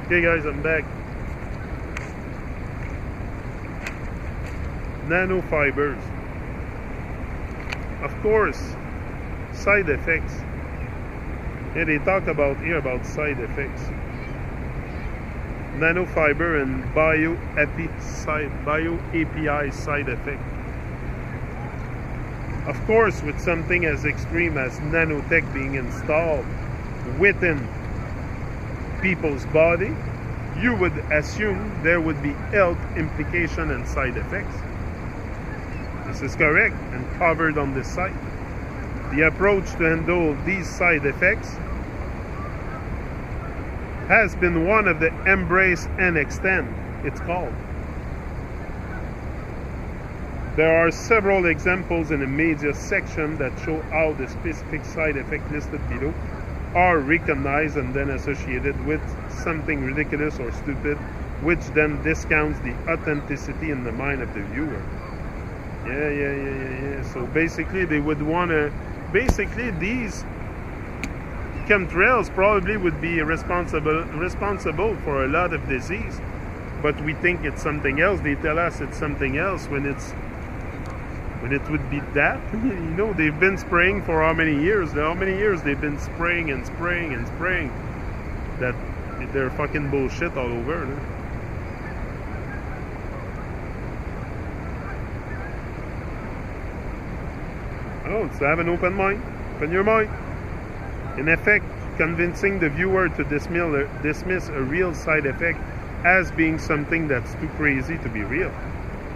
Okay guys, I'm back. Nanofibers. Of course, side effects. Yeah, they talk about here about side effects. Nanofiber and bio-API side effect. Of course, with something as extreme as nanotech being installed within people's body, you would assume there would be health implication and side effects. This is correct and covered on this site. The approach to handle these side effects has been one of the embrace and extend, it's called. There are several examples in the media section that show how the specific side effects listed below are recognized and then associated with something ridiculous or stupid, which then discounts the authenticity in the mind of the viewer. Yeah. So basically they would want to, these chemtrails probably would be responsible for a lot of disease, but we think it's something else. They tell us it's something else when it would be that. You know, they've been spraying for how many years? How many years they've been spraying and spraying and spraying? That they're fucking bullshit all over. No? Oh, it's to have an open mind. Open your mind. In effect, convincing the viewer to dismiss a real side effect as being something that's too crazy to be real.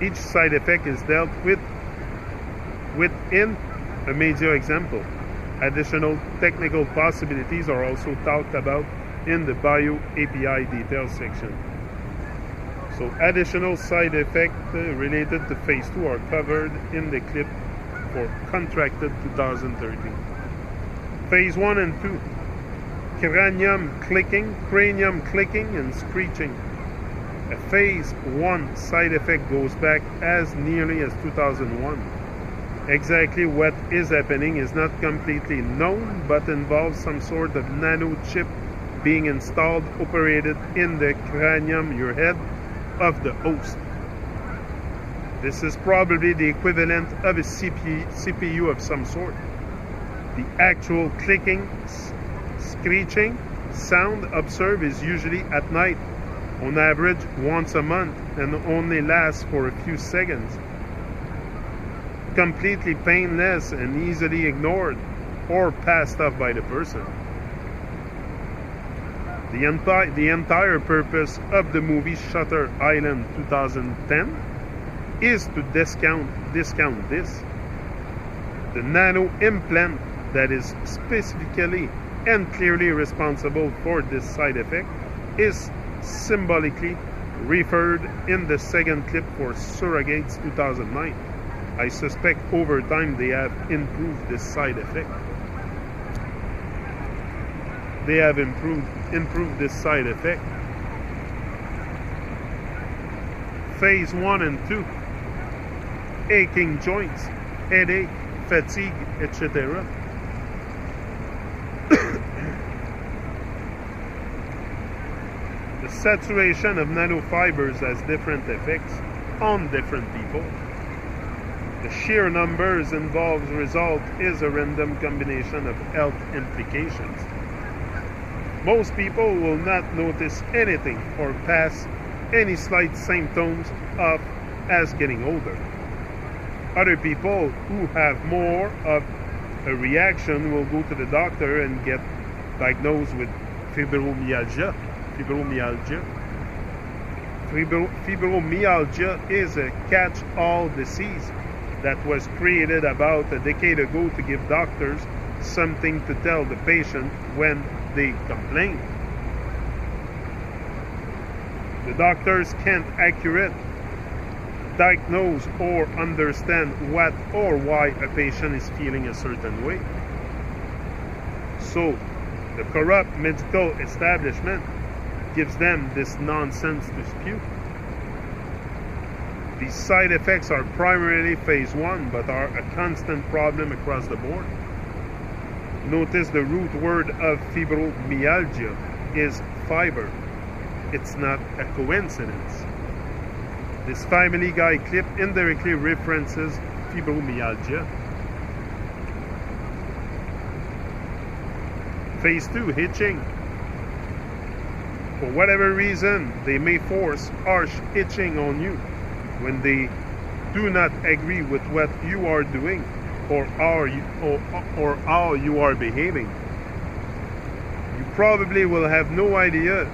Each side effect is dealt with within a major example. Additional technical possibilities are also talked about in the bio-API details section. So additional side effects related to phase 2 are covered in the clip for Contracted 2013. Phase 1 and 2. Cranium clicking and screeching. A phase 1 side effect goes back as nearly as 2001. Exactly what is happening is not completely known, but involves some sort of nano chip being installed, operated in the cranium, your head, of the host. This is probably the equivalent of a CPU of some sort. The actual clicking, screeching sound observed is usually at night, on average once a month, and only lasts for a few seconds. Completely painless and easily ignored or passed off by the person. The entire purpose of the movie Shutter Island 2010 is to discount this. The nano implant that is specifically and clearly responsible for this side effect is symbolically referred in the second clip for Surrogates 2009. I suspect over time they have improved this side effect. They have improved this side effect. Phase 1 and 2. Aching joints, headache, fatigue, etc. The saturation of nanofibers has different effects on different people. The sheer numbers involved result is a random combination of health implications. Most people will not notice anything or pass any slight symptoms off as getting older. Other people who have more of a reaction will go to the doctor and get diagnosed with fibromyalgia. Fibromyalgia is a catch-all disease that was created about a decade ago to give doctors something to tell the patient when they complain. The doctors can't accurately diagnose or understand what or why a patient is feeling a certain way. So, the corrupt medical establishment gives them this nonsense to spew. These side effects are primarily phase 1, but are a constant problem across the board. Notice the root word of fibromyalgia is fiber. it's not a coincidence. This Family Guy clip indirectly references fibromyalgia. Phase 2, itching. For whatever reason, they may force harsh itching on you when they do not agree with what you are doing or how you are behaving. You probably will have no idea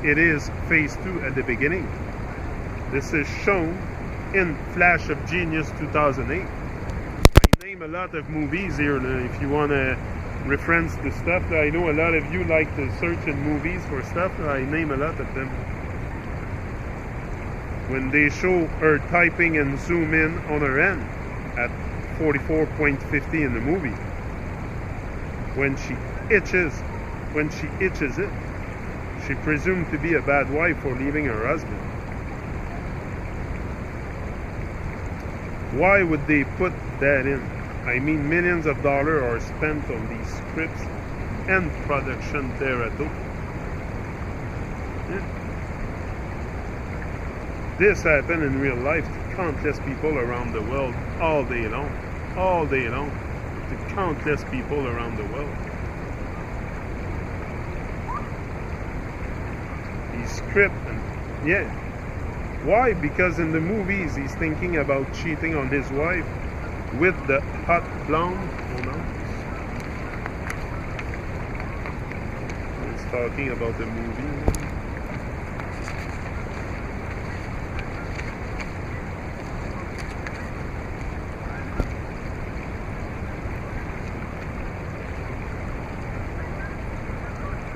it is phase 2 at the beginning. This is shown in Flash of Genius 2008. I name a lot of movies here if you want to reference the stuff. I know a lot of you like to search in movies for stuff. I name a lot of them. When they show her typing and zoom in on her end at 44.50 in the movie. When she itches it, she presumed to be a bad wife for leaving her husband. Why would they put that in? I mean, millions of dollars are spent on these scripts and production thereto. Yeah. This happened in real life to countless people around the world all day long. All day long. To countless people around the world. These scripts, and yeah. Why? Because in the movies he's thinking about cheating on his wife with the hot blonde. Oh no. He's talking about the movie.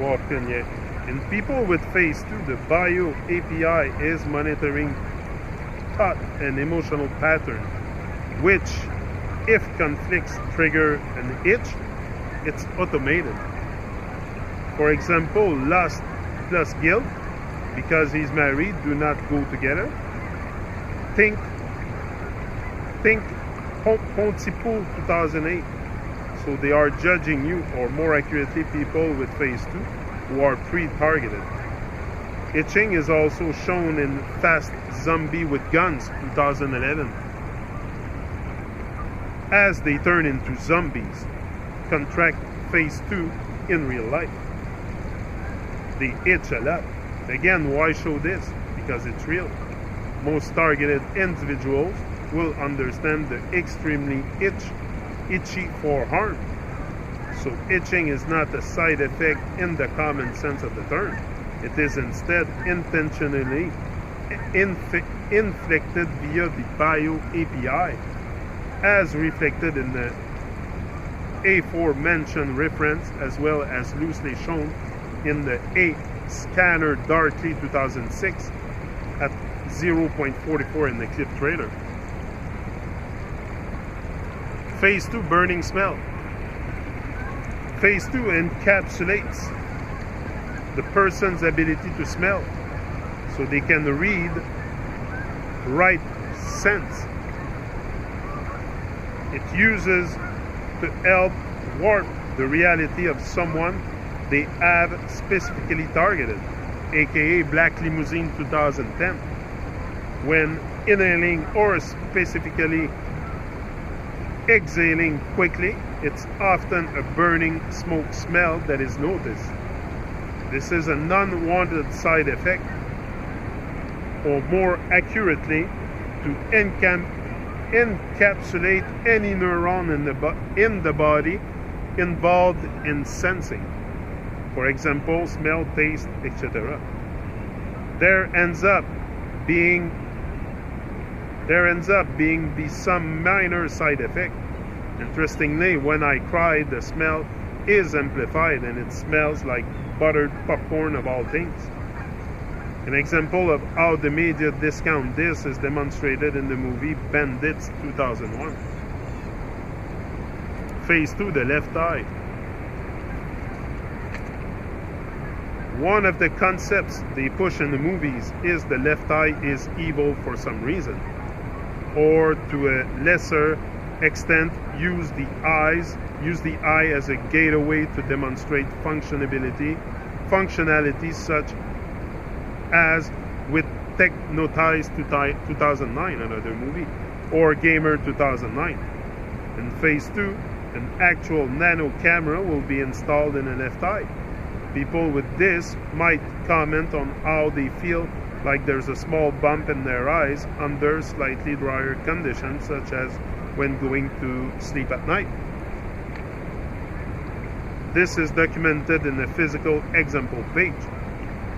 Walked in, yeah. In people with phase 2, the bio API is monitoring thought and emotional pattern, which, if conflicts trigger an itch, it's automated. For example, lust plus guilt, because he's married, do not go together. Think Pontypool 2008. So they are judging you, or more accurately, people with phase 2 who are pre-targeted. Itching is also shown in Fast Zombie with Guns 2011. As they turn into zombies, contract phase 2 in real life. They itch a lot. Again, why show this? Because it's real. Most targeted individuals will understand the extremely itchy for harm. So itching is not a side effect in the common sense of the term. It is instead intentionally inflicted via the bio API, as reflected in the aforementioned reference, as well as loosely shown in the A Scanner Darkly 2006 at 0.44 in the clip trailer. Phase 2 burning smell. Phase 2 encapsulates the person's ability to smell, so they can read right sense. It uses to help warp the reality of someone they have specifically targeted, aka Black Limousine 2010. When inhaling or specifically exhaling quickly, it's often a burning smoke smell that is noticed. This is an unwanted side effect, or more accurately, to encapsulate any neuron in the body involved in sensing. For example, smell, taste, etc. There ends up being some minor side effect. Interestingly, when I cry, the smell is amplified and it smells like buttered popcorn of all things. An example of how the media discount this is demonstrated in the movie Bandits 2001. Phase 2, the left eye. One of the concepts they push in the movies is the left eye is evil for some reason, or to a lesser extent use the eye as a gateway to demonstrate functionality as with Technotize 2009, another movie, or Gamer 2009. In phase 2, an actual nano camera will be installed in a left eye. People with this might comment on how they feel like there's a small bump in their eyes under slightly drier conditions, such as when going to sleep at night. This is documented in the physical example page.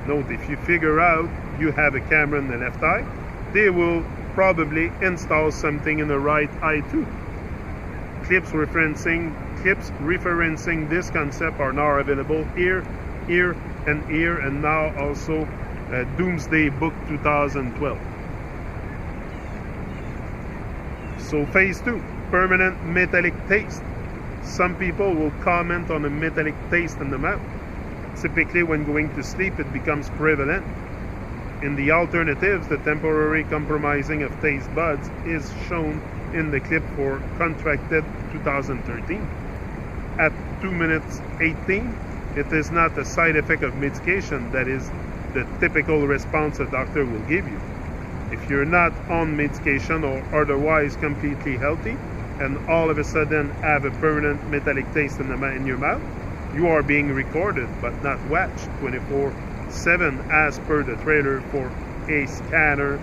Note, if you figure out you have a camera in the left eye, they will probably install something in the right eye too. Clips referencing this concept are now available here, and now also Doomsday Book 2012. So phase 2, permanent metallic taste. Some people will comment on a metallic taste in the mouth. Typically when going to sleep it becomes prevalent. In the alternatives, the temporary compromising of taste buds is shown in the clip for Contracted 2013. At 2 minutes 18, it is not a side effect of medication that is the typical response a doctor will give you. If you're not on medication or otherwise completely healthy, and all of a sudden have a permanent metallic taste in your mouth, you are being recorded but not watched 24/7 as per the trailer for A Scanner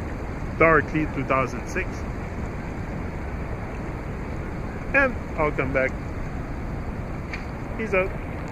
Darkly 2006. And I'll come back. Peace out.